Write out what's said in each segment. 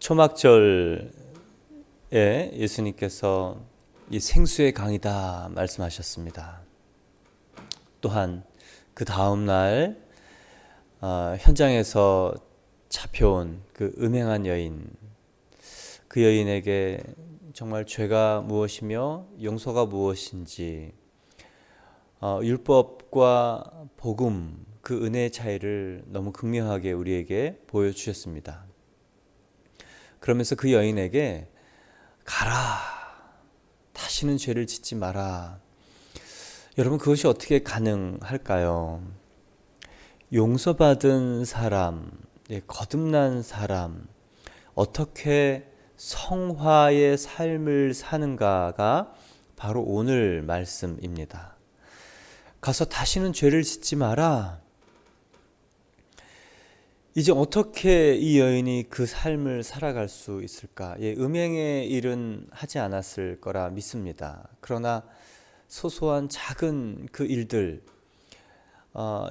초막절에 예수님께서 이 생수의 강이다 말씀하셨습니다. 또한 그 다음 날 현장에서 잡혀온 그 음행한 여인, 그 여인에게 정말 죄가 무엇이며 용서가 무엇인지 율법과 복음, 그 은혜의 차이를 너무 극명하게 우리에게 보여주셨습니다. 그러면서 그 여인에게 가라, 다시는 죄를 짓지 마라. 여러분, 그것이 어떻게 가능할까요? 용서받은 사람, 거듭난 사람, 어떻게 성화의 삶을 사는가가 바로 오늘 말씀입니다. 가서 다시는 죄를 짓지 마라. 이제 어떻게 이 여인이 그 삶을 살아갈 수 있을까? 음행의 일은 하지 않았을 거라 믿습니다. 그러나 소소한 작은 그 일들,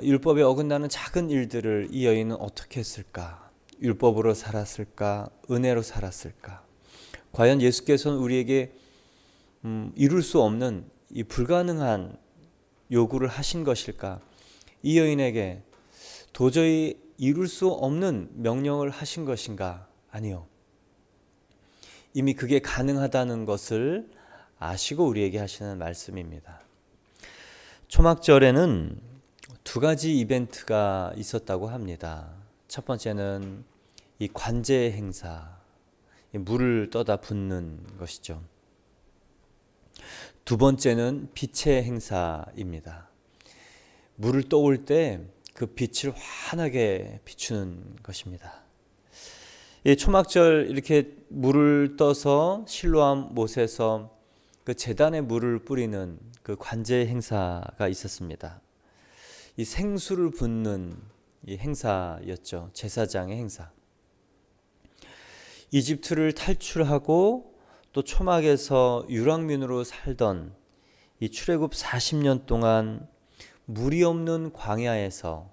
율법에 어긋나는 작은 일들을 이 여인은 어떻게 했을까? 율법으로 살았을까? 은혜로 살았을까? 과연 예수께서는 우리에게 이룰 수 없는 이 불가능한 요구를 하신 것일까? 이 여인에게 도저히 이룰 수 없는 명령을 하신 것인가? 아니요. 이미 그게 가능하다는 것을 아시고 우리에게 하시는 말씀입니다. 초막절에는 두 가지 이벤트가 있었다고 합니다. 첫 번째는 이 관제 행사, 물을 떠다 붓는 것이죠. 두 번째는 빛의 행사입니다. 물을 떠올 때 그 빛을 환하게 비추는 것입니다. 이 초막절 이렇게 물을 떠서 실로암 못에서 그 제단에 물을 뿌리는 그 관제 행사가 있었습니다. 이 생수를 붓는 이 행사였죠. 제사장의 행사. 이집트를 탈출하고 또 초막에서 유랑민으로 살던 이 출애굽 40년 동안 물이 없는 광야에서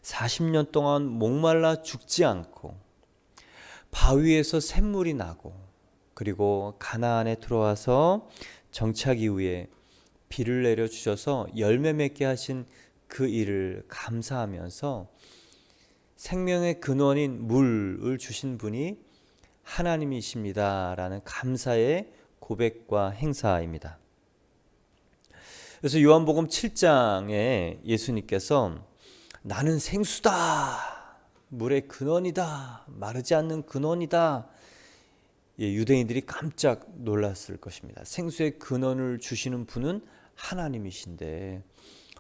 40년 동안 목말라 죽지 않고 바위에서 샘물이 나고 그리고 가나안에 들어와서 정착 이후에 비를 내려 주셔서 열매 맺게 하신 그 일을 감사하면서 생명의 근원인 물을 주신 분이 하나님이십니다라는 감사의 고백과 행사입니다. 그래서 요한복음 7장에 예수님께서 나는 생수다, 물의 근원이다, 마르지 않는 근원이다. 유대인들이 깜짝 놀랐을 것입니다. 생수의 근원을 주시는 분은 하나님이신데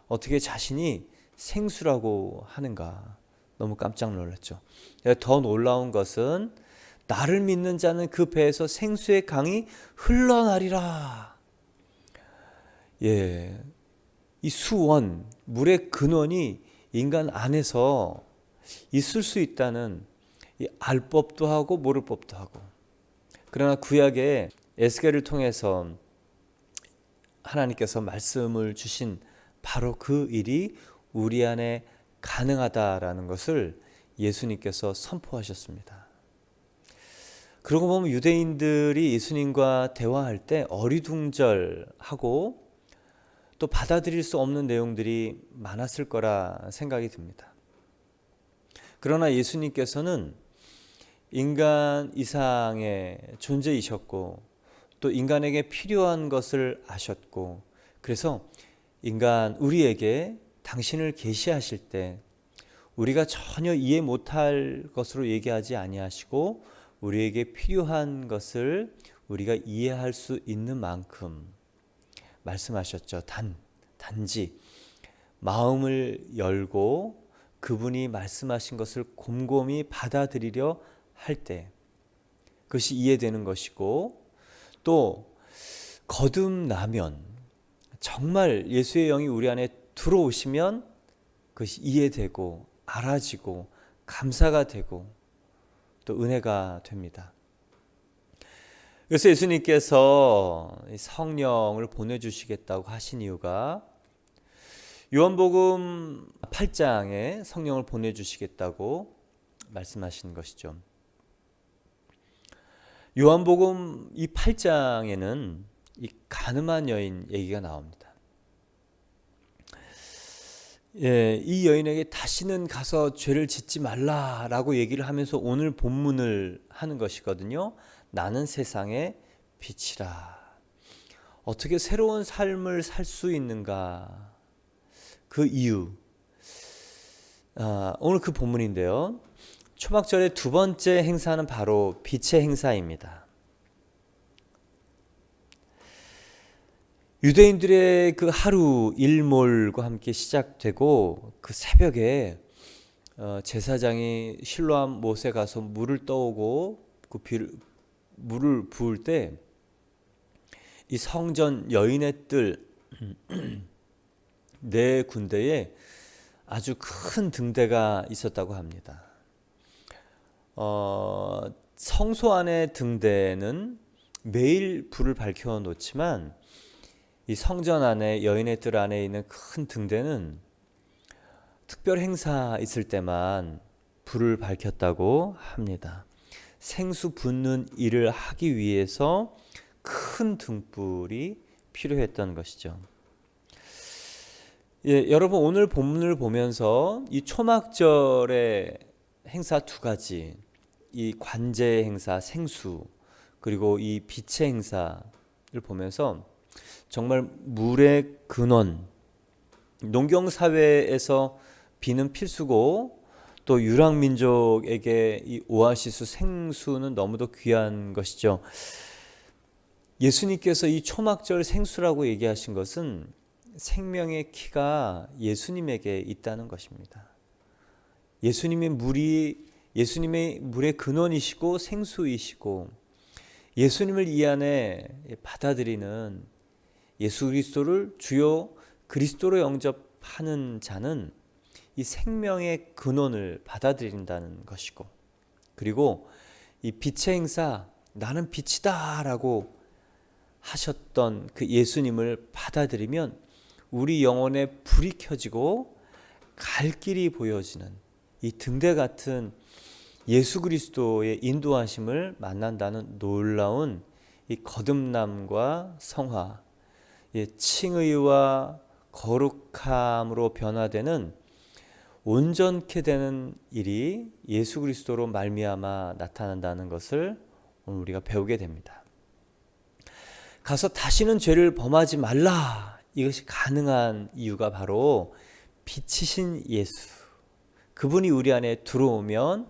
어떻게 자신이 생수라고 하는가? 너무 깜짝 놀랐죠. 더 놀라운 것은 나를 믿는 자는 그 배에서 생수의 강이 흘러나리라. 이 수원, 물의 근원이 인간 안에서 있을 수 있다는 이 알 법도 하고 모를 법도 하고, 그러나 구약에 에스겔을 통해서 하나님께서 말씀을 주신 바로 그 일이 우리 안에 가능하다라는 것을 예수님께서 선포하셨습니다. 그러고 보면 유대인들이 예수님과 대화할 때 어리둥절하고 또 받아들일 수 없는 내용들이 많았을 거라 생각이 듭니다. 그러나 예수님께서는 인간 이상의 존재이셨고 또 인간에게 필요한 것을 아셨고, 그래서 우리에게 당신을 계시하실 때 우리가 전혀 이해 못할 것으로 얘기하지 아니하시고 우리에게 필요한 것을 우리가 이해할 수 있는 만큼 말씀하셨죠. 단지 마음을 열고 그분이 말씀하신 것을 곰곰이 받아들이려 할 때 그것이 이해되는 것이고, 또 거듭나면 정말 예수의 영이 우리 안에 들어오시면 그것이 이해되고 알아지고 감사가 되고 또 은혜가 됩니다. 그래서 예수님께서 성령을 보내주시겠다고 하신 이유가 요한복음 8장에 성령을 보내주시겠다고 말씀하신 것이죠. 요한복음 이 8장에는 이 가늠한 여인 얘기가 나옵니다. 이 여인에게 다시는 가서 죄를 짓지 말라라고 얘기를 하면서 오늘 본문을 하는 것이거든요. 나는 세상의 빛이라. 어떻게 새로운 삶을 살 수 있는가? 그 이유. 오늘 그 본문인데요. 초막절의 두 번째 행사는 바로 빛의 행사입니다. 유대인들의 그 하루 일몰과 함께 시작되고 그 새벽에 제사장이 실로암 못에 가서 물을 떠오고 그 물을 부을 때 이 성전 여인의 뜰 네 군데에 아주 큰 등대가 있었다고 합니다. 성소 안의 등대는 매일 불을 밝혀 놓지만 이 성전 안에 여인의 뜰 안에 있는 큰 등대는 특별 행사 있을 때만 불을 밝혔다고 합니다. 생수 붓는 일을 하기 위해서 큰 등불이 필요했던 것이죠. 여러분 오늘 본문을 보면서 이 초막절의 행사 두 가지, 이 관제 행사 생수 그리고 이 빛의 행사를 보면서 정말 물의 근원, 농경 사회에서 비는 필수고 또 유랑 민족에게 이 오아시스 생수는 너무도 귀한 것이죠. 예수님께서 이 초막절 생수라고 얘기하신 것은 생명의 키가 예수님에게 있다는 것입니다. 예수님의 물의 근원이시고 생수이시고 예수님을 이 안에 받아들이는 예수 그리스도를 주요 그리스도로 영접하는 자는 이 생명의 근원을 받아들인다는 것이고, 그리고 이 빛의 행사 나는 빛이다 라고 하셨던 그 예수님을 받아들이면 우리 영혼에 불이 켜지고 갈 길이 보여지는 이 등대 같은 예수 그리스도의 인도하심을 만난다는 놀라운 이 거듭남과 성화, 칭의와 거룩함으로 변화되는 온전케 되는 일이 예수 그리스도로 말미암아 나타난다는 것을 오늘 우리가 배우게 됩니다. 가서 다시는 죄를 범하지 말라. 이것이 가능한 이유가 바로 빛이신 예수, 그분이 우리 안에 들어오면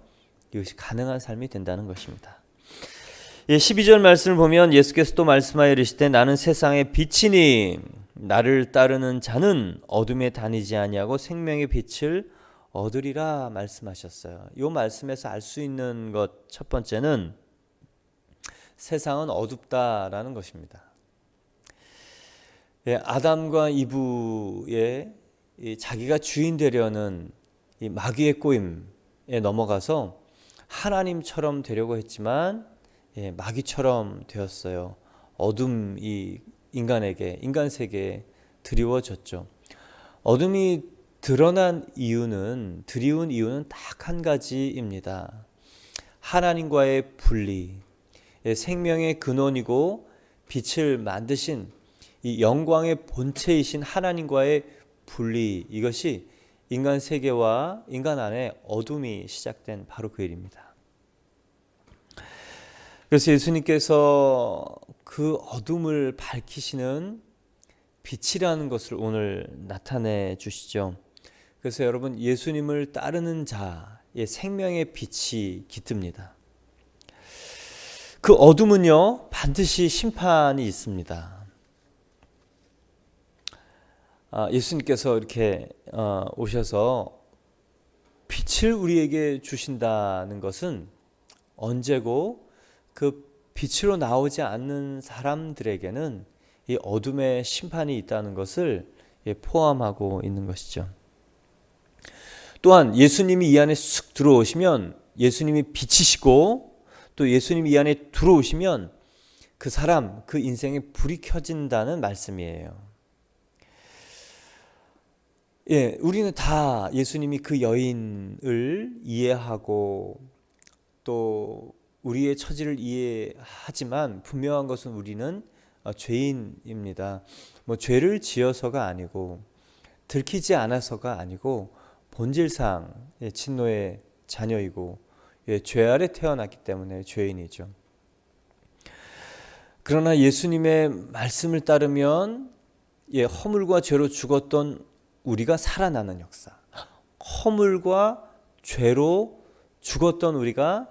이것이 가능한 삶이 된다는 것입니다. 12절 말씀을 보면 예수께서 또 말씀하여 이르시되 나는 세상의 빛이니 나를 따르는 자는 어둠에 다니지 아니하고 생명의 빛을 얻으리라 말씀하셨어요. 이 말씀에서 알 수 있는 것 첫 번째는 세상은 어둡다라는 것입니다. 아담과 이브의 자기가 주인 되려는 이 마귀의 꼬임에 넘어가서 하나님처럼 되려고 했지만 마귀처럼 되었어요. 어둠이 인간 세계에 드리워졌죠. 어둠이 드러난 이유는 딱 한 가지입니다. 하나님과의 분리, 생명의 근원이고 빛을 만드신 이 영광의 본체이신 하나님과의 분리, 이것이 인간 세계와 인간 안에 어둠이 시작된 바로 그 일입니다. 그래서 예수님께서 그 어둠을 밝히시는 빛이라는 것을 오늘 나타내 주시죠. 그래서 여러분 예수님을 따르는 자의 생명의 빛이 깃듭니다. 그 어둠은요 반드시 심판이 있습니다. 예수님께서 이렇게 오셔서 빛을 우리에게 주신다는 것은 언제고 그 빛으로 나오지 않는 사람들에게는 이 어둠의 심판이 있다는 것을 포함하고 있는 것이죠. 또한 예수님이 이 안에 쑥 들어오시면 예수님이 빛이시고 또 예수님이 이 안에 들어오시면 그 사람, 그 인생에 불이 켜진다는 말씀이에요. 우리는 다 예수님이 그 여인을 이해하고 또 우리의 처지를 이해하지만 분명한 것은 우리는 죄인입니다. 뭐 죄를 지어서가 아니고 들키지 않아서가 아니고 본질상 진노의 자녀이고 죄 아래 태어났기 때문에 죄인이죠. 그러나 예수님의 말씀을 따르면 허물과 죄로 죽었던 우리가 살아나는 역사, 허물과 죄로 죽었던 우리가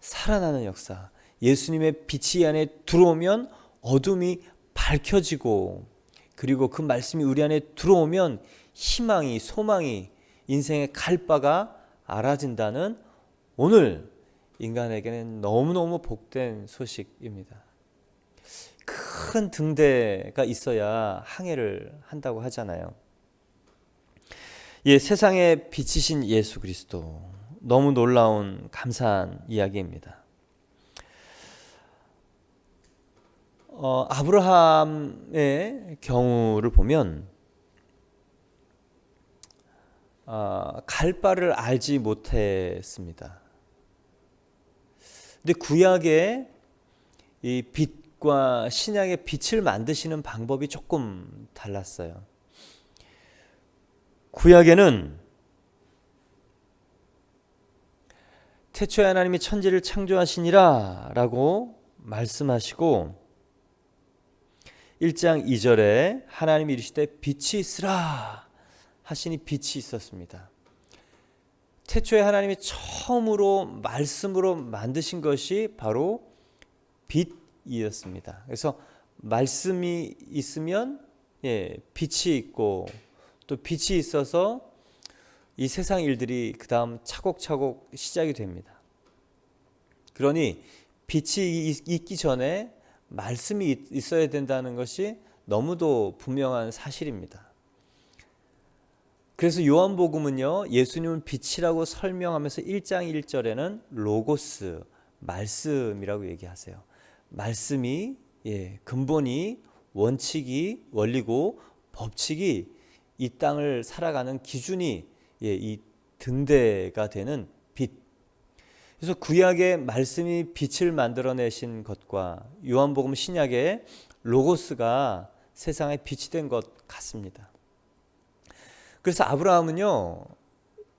살아나는 역사, 예수님의 빛이 이 안에 들어오면 어둠이 밝혀지고, 그리고 그 말씀이 우리 안에 들어오면 희망이, 소망이, 인생의 갈 바가 알아진다는 오늘 인간에게는 너무너무 복된 소식입니다. 큰 등대가 있어야 항해를 한다고 하잖아요. 세상의 빛이신 예수 그리스도, 너무 놀라운 감사한 이야기입니다. 아브라함의 경우를 보면 갈 바를 알지 못했습니다. 근데 구약의 이 빛과 신약의 빛을 만드시는 방법이 조금 달랐어요. 구약에는 태초에 하나님이 천지를 창조하시니라 라고 말씀하시고 1장 2절에 하나님이 이르시되 빛이 있으라 하시니 빛이 있었습니다. 태초에 하나님이 처음으로 말씀으로 만드신 것이 바로 빛이었습니다. 그래서 말씀이 있으면 빛이 있고, 또 빛이 있어서 이 세상 일들이 그 다음 차곡차곡 시작이 됩니다. 그러니 빛이 있기 전에 말씀이 있어야 된다는 것이 너무도 분명한 사실입니다. 그래서 요한복음은요, 예수님은 빛이라고 설명하면서 1장 1절에는 로고스, 말씀이라고 얘기하세요. 말씀이 근본이, 원칙이, 원리고 법칙이 이 땅을 살아가는 기준이 이 등대가 되는 빛. 그래서 구약의 말씀이 빛을 만들어내신 것과 요한복음 신약의 로고스가 세상에 빛이 된 것 같습니다. 그래서 아브라함은요,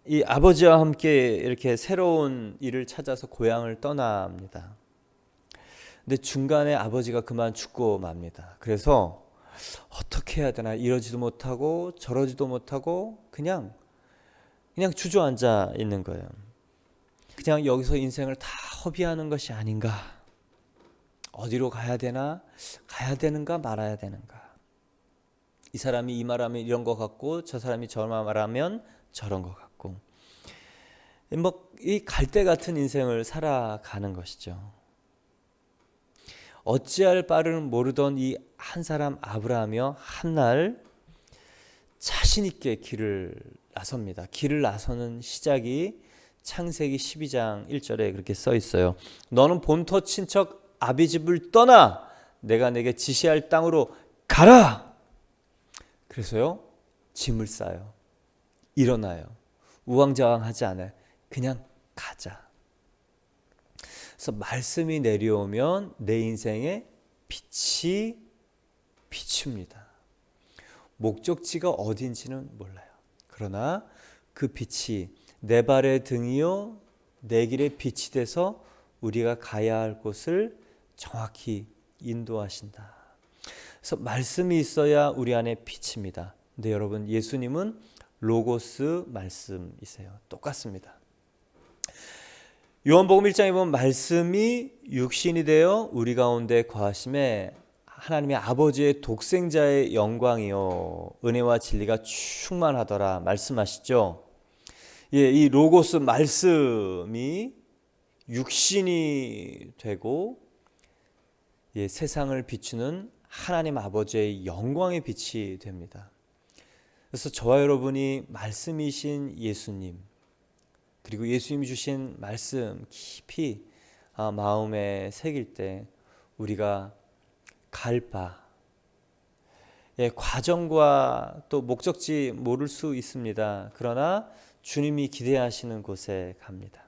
이 아버지와 함께 이렇게 새로운 일을 찾아서 고향을 떠납니다. 근데 중간에 아버지가 그만 죽고 맙니다. 그래서 어떻게 해야 되나, 이러지도 못하고 저러지도 못하고 그냥 주저앉아 있는 거예요. 그냥 여기서 인생을 다 허비하는 것이 아닌가, 어디로 가야 되나, 가야 되는가 말아야 되는가, 이 사람이 이 말하면 이런 것 같고 저 사람이 저 말하면 저런 것 같고, 이 갈대 같은 인생을 살아가는 것이죠. 어찌할 바를 모르던 이 한 사람 아브라함이요, 한날 자신 있게 길을 나섭니다. 길을 나서는 시작이 창세기 12장 1절에 그렇게 써 있어요. 너는 본토 친척 아비집을 떠나 내가 내게 지시할 땅으로 가라. 그래서요, 짐을 싸요. 일어나요. 우왕좌왕하지 않아요. 그냥 가자. 그래서 말씀이 내려오면 내 인생에 빛이 비춥니다. 목적지가 어딘지는 몰라요. 그러나 그 빛이 내 발의 등이요 내 길의 빛이 돼서 우리가 가야 할 곳을 정확히 인도하신다. 그래서 말씀이 있어야 우리 안에 빛입니다. 근데 여러분, 예수님은 로고스 말씀이세요. 똑같습니다. 요한복음 1장에 보면 말씀이 육신이 되어 우리 가운데 거하심에 하나님의 아버지의 독생자의 영광이요 은혜와 진리가 충만하더라 말씀하시죠. 이 로고스 말씀이 육신이 되고 세상을 비추는 하나님 아버지의 영광의 빛이 됩니다. 그래서 저와 여러분이 말씀이신 예수님, 그리고 예수님이 주신 말씀 깊이 마음에 새길 때 우리가 갈 바, 과정과 또 목적지 모를 수 있습니다. 그러나 주님이 기대하시는 곳에 갑니다.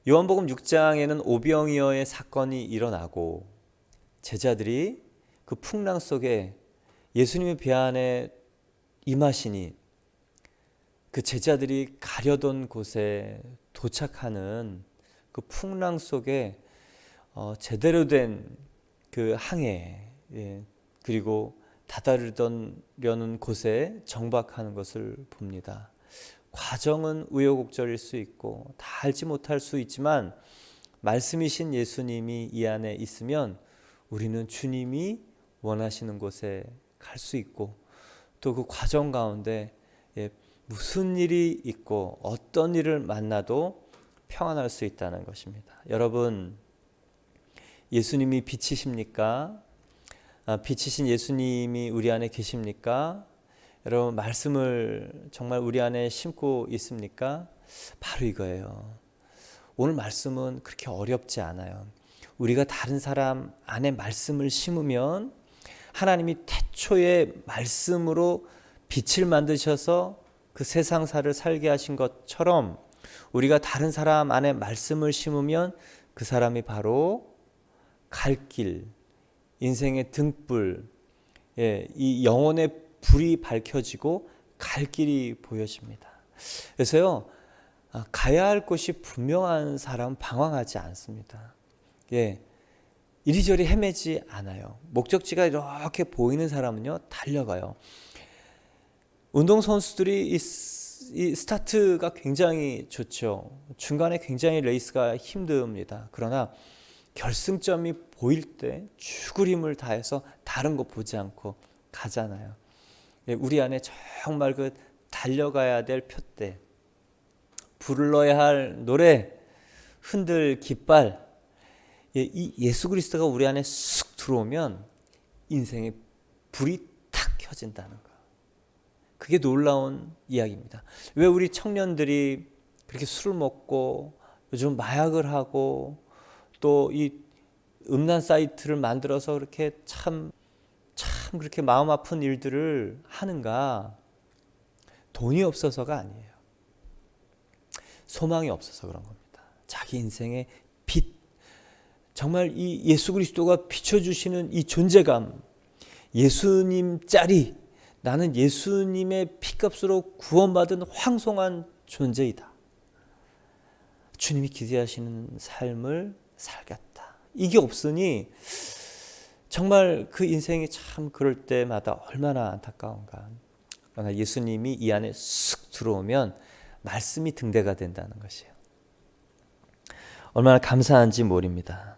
요한복음 6장에는 오병이어의 사건이 일어나고 제자들이 그 풍랑 속에 예수님의 배 안에 임하시니 그 제자들이 가려던 곳에 도착하는 그 풍랑 속에 제대로 된 그 항해, 그리고 다다르려는 곳에 정박하는 것을 봅니다. 과정은 우여곡절일 수 있고 다 알지 못할 수 있지만 말씀이신 예수님이 이 안에 있으면 우리는 주님이 원하시는 곳에 갈 수 있고 또 그 과정 가운데 무슨 일이 있고 어떤 일을 만나도 평안할 수 있다는 것입니다. 여러분, 예수님이 빛이십니까? 빛이신 예수님이 우리 안에 계십니까? 여러분, 말씀을 정말 우리 안에 심고 있습니까? 바로 이거예요. 오늘 말씀은 그렇게 어렵지 않아요. 우리가 다른 사람 안에 말씀을 심으면 하나님이 태초에 말씀으로 빛을 만드셔서 그 세상사를 살게 하신 것처럼 우리가 다른 사람 안에 말씀을 심으면 그 사람이 바로 갈 길, 인생의 등불, 이 영혼의 불이 밝혀지고 갈 길이 보여집니다. 그래서요, 가야 할 곳이 분명한 사람은 방황하지 않습니다. 이리저리 헤매지 않아요. 목적지가 이렇게 보이는 사람은요, 달려가요. 운동선수들이 이 스타트가 굉장히 좋죠. 중간에 굉장히 레이스가 힘듭니다. 그러나 결승점이 보일 때 죽을 힘을 다해서 다른 거 보지 않고 가잖아요. 우리 안에 정말 그 달려가야 될 표대, 불러야 할 노래, 흔들 깃발, 이 예수 그리스도가 우리 안에 쑥 들어오면 인생의 불이 탁 켜진다는 거. 그게 놀라운 이야기입니다. 왜 우리 청년들이 그렇게 술을 먹고 요즘 마약을 하고 또 이 음란 사이트를 만들어서 그렇게 참 그렇게 마음 아픈 일들을 하는가? 돈이 없어서가 아니에요. 소망이 없어서 그런 겁니다. 자기 인생의 빛, 정말 이 예수 그리스도가 비춰주시는 이 존재감, 예수님 짤이 나는 예수님의 피값으로 구원받은 황송한 존재이다. 주님이 기대하시는 삶을 살겠다. 이게 없으니 정말 그 인생이 참 그럴 때마다 얼마나 안타까운가. 그러나 예수님이 이 안에 쓱 들어오면 말씀이 등대가 된다는 것이에요. 얼마나 감사한지 모릅니다.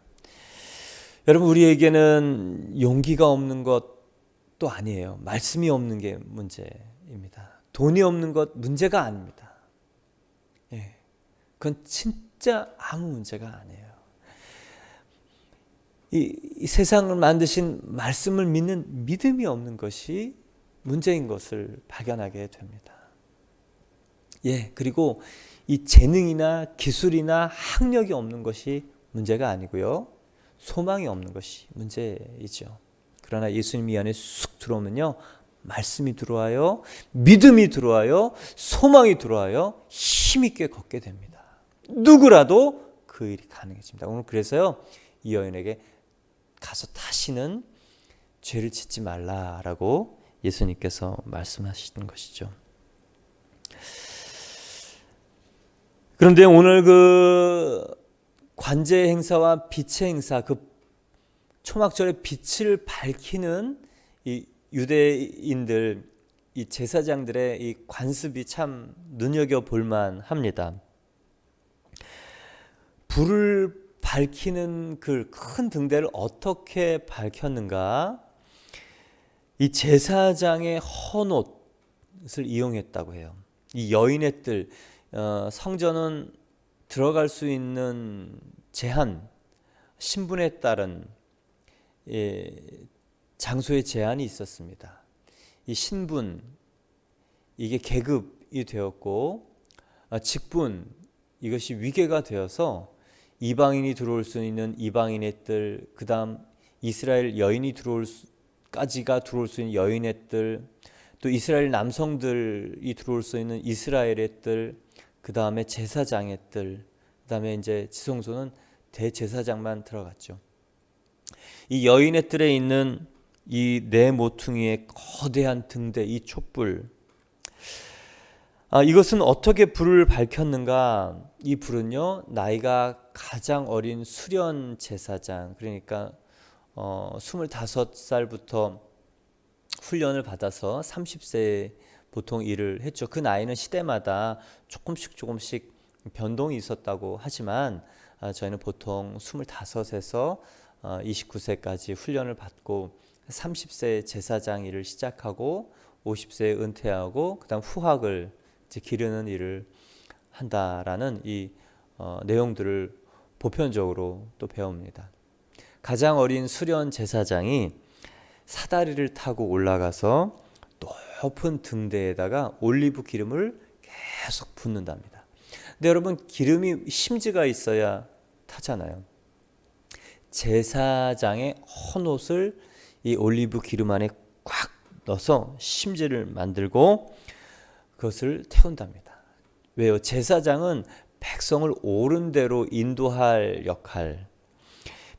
여러분, 우리에게는 용기가 없는 것도 아니에요. 말씀이 없는 게 문제입니다. 돈이 없는 것 문제가 아닙니다. 그건 진짜 아무 문제가 아니에요. 이 세상을 만드신 말씀을 믿는 믿음이 없는 것이 문제인 것을 발견하게 됩니다. 그리고 이 재능이나 기술이나 학력이 없는 것이 문제가 아니고요. 소망이 없는 것이 문제이죠. 그러나 예수님이 이 안에 쑥 들어오면요. 말씀이 들어와요. 믿음이 들어와요. 소망이 들어와요. 힘있게 걷게 됩니다. 누구라도 그 일이 가능해집니다. 오늘 그래서요. 이 여인에게 가서 다시는 죄를 짓지 말라라고 예수님께서 말씀하시는 것이죠. 그런데 오늘 그 관제 행사와 빛의 행사, 그 초막절의 빛을 밝히는 이 유대인들, 이 제사장들의 이 관습이 참 눈여겨 볼만 합니다. 불을 밝히는 그 큰 등대를 어떻게 밝혔는가? 이 제사장의 헌옷을 이용했다고 해요. 이 여인의 뜰, 성전은 들어갈 수 있는 제한, 신분에 따른 장소의 제한이 있었습니다. 이 신분, 이게 계급이 되었고, 직분, 이것이 위계가 되어서 이방인이 들어올 수 있는 이방인의 뜰, 그 다음 이스라엘 여인이 까지가 들어올 수 있는 여인의 뜰, 또 이스라엘 남성들이 들어올 수 있는 이스라엘의 뜰, 그 다음에 제사장의 뜰, 그다음에 이제 지성소는 대제사장만 들어갔죠. 이 여인의 뜰에 있는 이 네 모퉁이의 거대한 등대, 이 촛불, 이것은 어떻게 불을 밝혔는가? 이 불은요, 나이가 가장 어린 수련 제사장, 그러니까 25살부터 훈련을 받아서 30세에 보통 일을 했죠. 그 나이는 시대마다 조금씩 변동이 있었다고 하지만 저희는 보통 25에서 29세까지 훈련을 받고 30세 제사장 일을 시작하고 50세에 은퇴하고 그다음 후학을 이제 기르는 일을 한다라는 이 내용들을 보편적으로 또 배웁니다. 가장 어린 수련 제사장이 사다리를 타고 올라가서 높은 등대에다가 올리브 기름을 계속 붓는답니다. 근데 여러분, 기름이 심지가 있어야 타잖아요. 제사장의 헌옷을 이 올리브 기름 안에 꽉 넣어서 심지를 만들고 그것을 태운답니다. 왜요? 제사장은 백성을 옳은 대로 인도할 역할,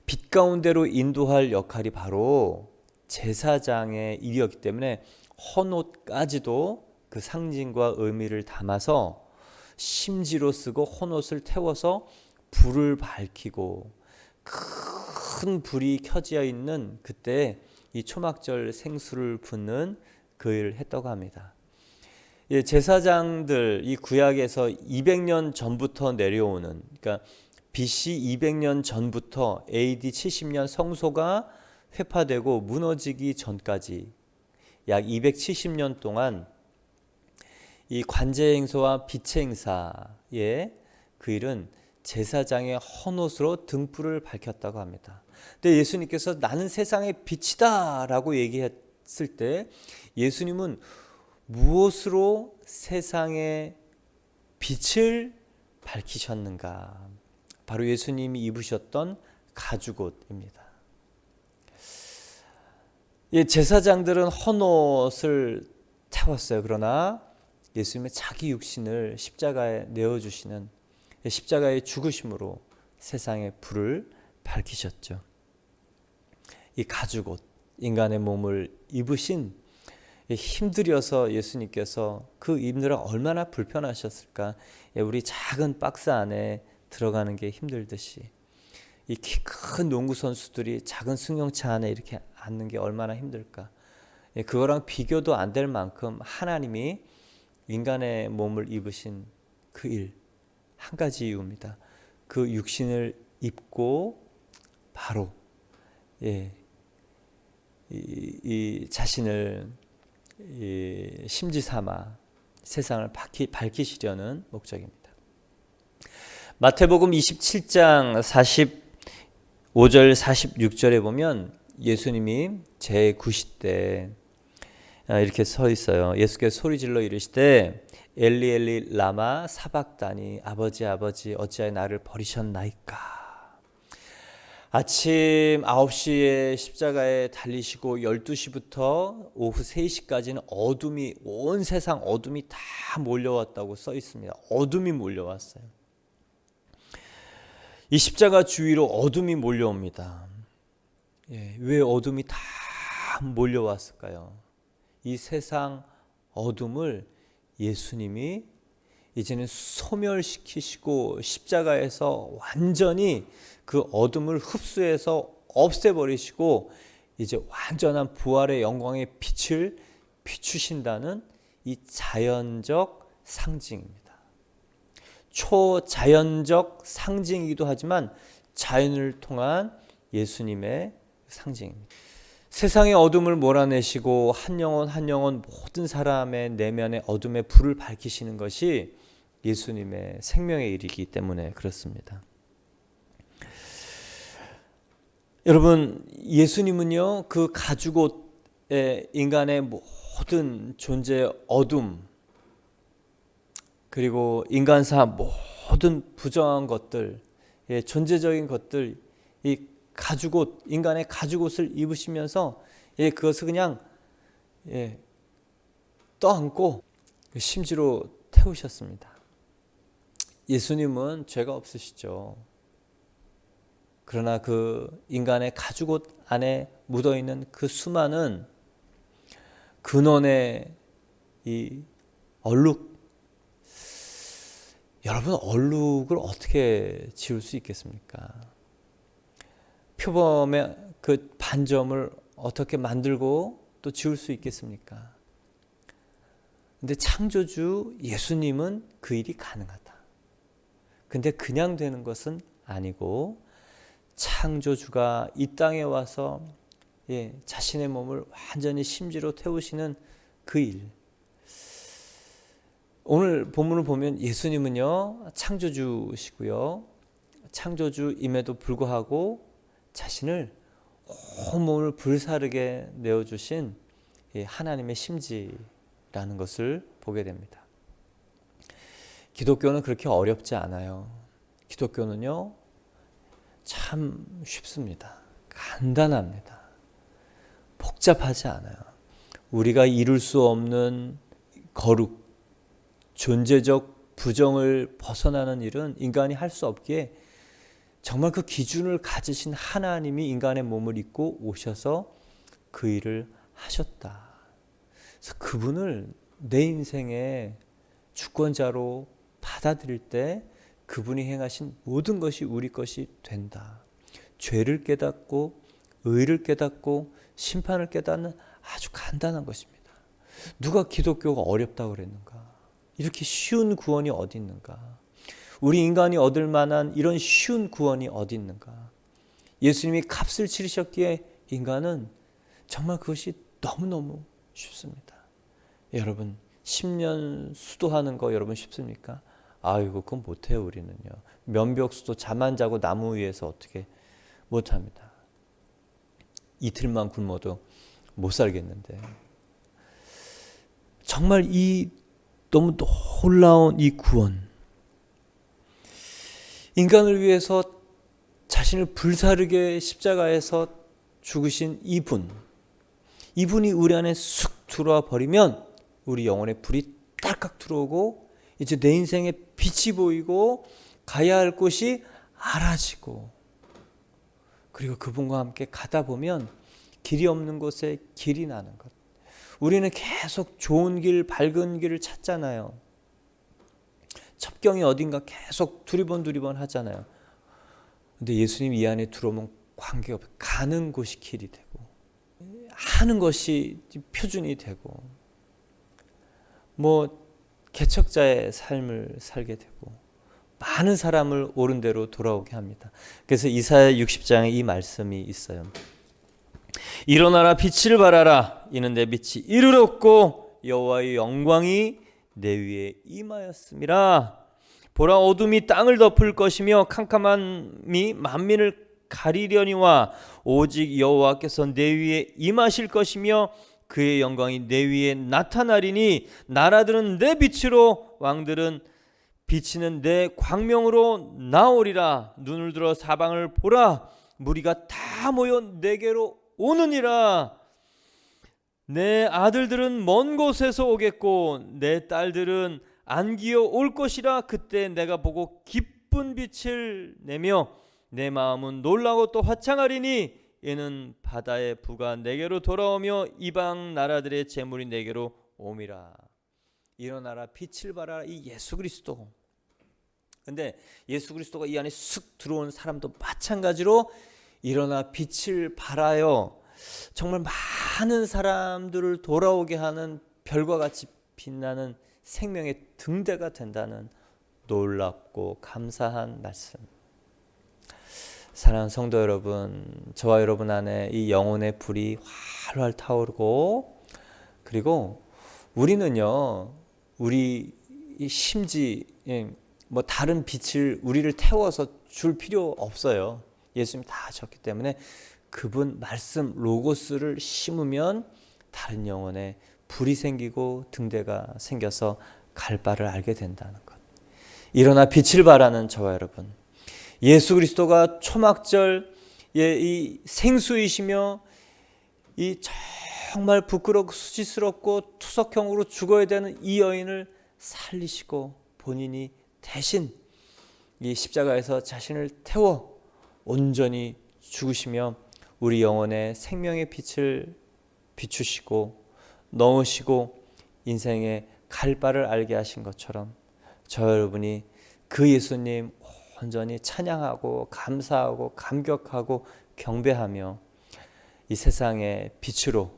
빛 가운데로 인도할 역할이 바로 제사장의 일이었기 때문에 헌옷까지도 그 상징과 의미를 담아서 심지로 쓰고 헌옷을 태워서 불을 밝히고 큰 불이 켜져 있는 그때 이 초막절 생수를 붓는 그 일을 했다고 합니다. 제사장들, 이 구약에서 200년 전부터 내려오는, 그러니까 BC 200년 전부터 AD 70년 성소가 회파되고 무너지기 전까지 약 270년 동안 이 관제 행사와 빛의 행사의 그 일은 제사장의 헌옷으로 등불을 밝혔다고 합니다. 근데 예수님께서 나는 세상의 빛이다 라고 얘기했을 때 예수님은 무엇으로 세상의 빛을 밝히셨는가? 바로 예수님이 입으셨던 가죽옷입니다. 제사장들은 헌옷을 태웠어요. 그러나 예수님의 자기 육신을 십자가에 내어주시는 십자가의 죽으심으로 세상의 불을 밝히셨죠. 이 가죽옷, 인간의 몸을 입으신, 힘들여서 예수님께서 그 입느라 얼마나 불편하셨을까. 우리 작은 박스 안에 들어가는 게 힘들듯이 이 키 큰 농구 선수들이 작은 승용차 안에 이렇게 앉는 게 얼마나 힘들까. 그거랑 비교도 안 될 만큼 하나님이 인간의 몸을 입으신 그 일, 한 가지 이유입니다. 그 육신을 입고 바로 이 자신을 심지 삼아 세상을 밝히시려는 목적입니다. 마태복음 27장 45절 46절에 보면 예수님이 제9시 때 이렇게 서 있어요. 예수께서 소리질러 이르시되 엘리 엘리 라마 사박다니, 아버지 아버지 어찌하여 나를 버리셨나이까. 아침 9시에 십자가에 달리시고 12시부터 오후 3시까지는 어둠이, 온 세상 어둠이 다 몰려왔다고 써 있습니다. 어둠이 몰려왔어요. 이 십자가 주위로 어둠이 몰려옵니다. 왜 어둠이 다 몰려왔을까요? 이 세상 어둠을 예수님이 이제는 소멸시키시고 십자가에서 완전히 그 어둠을 흡수해서 없애버리시고 이제 완전한 부활의 영광의 빛을 비추신다는 이 자연적 상징입니다. 초자연적 상징이기도 하지만 자연을 통한 예수님의 상징입니다. 세상의 어둠을 몰아내시고 한 영혼 한 영혼 모든 사람의 내면의 어둠의 불을 밝히시는 것이 예수님의 생명의 일이기 때문에 그렇습니다. 여러분, 예수님은요, 그 가죽옷에 인간의 모든 존재의 어둠, 그리고 인간사 모든 부정한 것들, 존재적인 것들, 이 가죽옷, 인간의 가죽옷을 입으시면서 그것을 그냥 떠안고 심지로 태우셨습니다. 예수님은 죄가 없으시죠. 그러나 그 인간의 가죽옷 안에 묻어있는 그 수많은 근원의 이 얼룩, 여러분 얼룩을 어떻게 지울 수 있겠습니까? 표범의 그 반점을 어떻게 만들고 또 지울 수 있겠습니까? 근데 창조주 예수님은 그 일이 가능하다. 근데 그냥 되는 것은 아니고 창조주가 이 땅에 와서 자신의 몸을 완전히 심지로 태우시는 그 일. 오늘 본문을 보면 예수님은요 창조주시고요, 창조주임에도 불구하고 자신을 온몸을 불사르게 내어주신 하나님의 심지라는 것을 보게 됩니다. 기독교는 그렇게 어렵지 않아요. 기독교는요 참 쉽습니다. 간단합니다. 복잡하지 않아요. 우리가 이룰 수 없는 거룩, 존재적 부정을 벗어나는 일은 인간이 할 수 없기에 정말 그 기준을 가지신 하나님이 인간의 몸을 입고 오셔서 그 일을 하셨다. 그래서 그분을 내 인생의 주권자로 받아들일 때 그분이 행하신 모든 것이 우리 것이 된다. 죄를 깨닫고 의를 깨닫고 심판을 깨닫는 아주 간단한 것입니다. 누가 기독교가 어렵다고 그랬는가? 이렇게 쉬운 구원이 어디 있는가? 우리 인간이 얻을 만한 이런 쉬운 구원이 어디 있는가? 예수님이 값을 치르셨기에 인간은 정말 그것이 너무너무 쉽습니다. 여러분 10년 수도하는 거 여러분 쉽습니까? 아이고 그건 못해요. 우리는요. 면벽수도 잠 안 자고 나무 위에서 어떻게 못합니다. 이틀만 굶어도 못 살겠는데 정말 이 너무 놀라운 이 구원, 인간을 위해서 자신을 불사르게 십자가에서 죽으신 이분이 우리 안에 쑥 들어와 버리면 우리 영혼에 불이 딸깍 들어오고 이제 내 인생에 빛이 보이고 가야 할 곳이 알아지고, 그리고 그분과 함께 가다 보면 길이 없는 곳에 길이 나는 것. 우리는 계속 좋은 길, 밝은 길을 찾잖아요. 첩경이 어딘가 계속 두리번 하잖아요. 근데 예수님 이 안에 들어오면 관계가 없어요. 가는 곳이 길이 되고 하는 것이 표준이 되고 개척자의 삶을 살게 되고 많은 사람을 옳은 대로 돌아오게 합니다. 그래서 이사야 60장에 이 말씀이 있어요. 일어나라 빛을 발하라. 이는 내 빛이 이르렀고 여호와의 영광이 내 위에 임하였음이라. 보라 어둠이 땅을 덮을 것이며 캄캄함이 만민을 가리려니와 오직 여호와께서 내 위에 임하실 것이며 그의 영광이 내 위에 나타나리니 나라들은 내 빛으로 왕들은 비치는 내 광명으로 나오리라. 눈을 들어 사방을 보라. 무리가 다 모여 내게로 오느니라. 내 아들들은 먼 곳에서 오겠고 내 딸들은 안기어 올 것이라. 그때 내가 보고 기쁜 빛을 내며 내 마음은 놀라고 또 화창하리니 이는 바다의 부가 내게로 돌아오며 이방 나라들의 재물이 내게로 옴이라. 일어나라 빛을 발하라. 이 예수 그리스도. 근데 예수 그리스도가 이 안에 쑥 들어온 사람도 마찬가지로 일어나 빛을 발하여 정말 많은 사람들을 돌아오게 하는 별과 같이 빛나는 생명의 등대가 된다는 놀랍고 감사한 말씀. 사랑하는 성도 여러분, 저와 여러분 안에 이 영혼의 불이 활활 타오르고, 그리고 우리는요, 우리 심지 다른 빛을 우리를 태워서 줄 필요 없어요. 예수님이 다 하셨기 때문에 그분 말씀 로고스를 심으면 다른 영혼에 불이 생기고 등대가 생겨서 갈 바를 알게 된다는 것. 일어나 빛을 발하는 저와 여러분, 예수 그리스도가 초막절 이 생수이시며 이 정말 부끄럽고 수치스럽고 투석형으로 죽어야 되는 이 여인을 살리시고 본인이 대신 이 십자가에서 자신을 태워 온전히 죽으시며 우리 영혼의 생명의 빛을 비추시고 넣으시고 인생의 갈 바를 알게 하신 것처럼 저 여러분이 그 예수님 온전히 찬양하고 감사하고 감격하고 경배하며 이 세상의 빛으로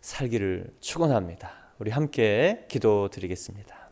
살기를 축원합니다. 우리 함께 기도드리겠습니다.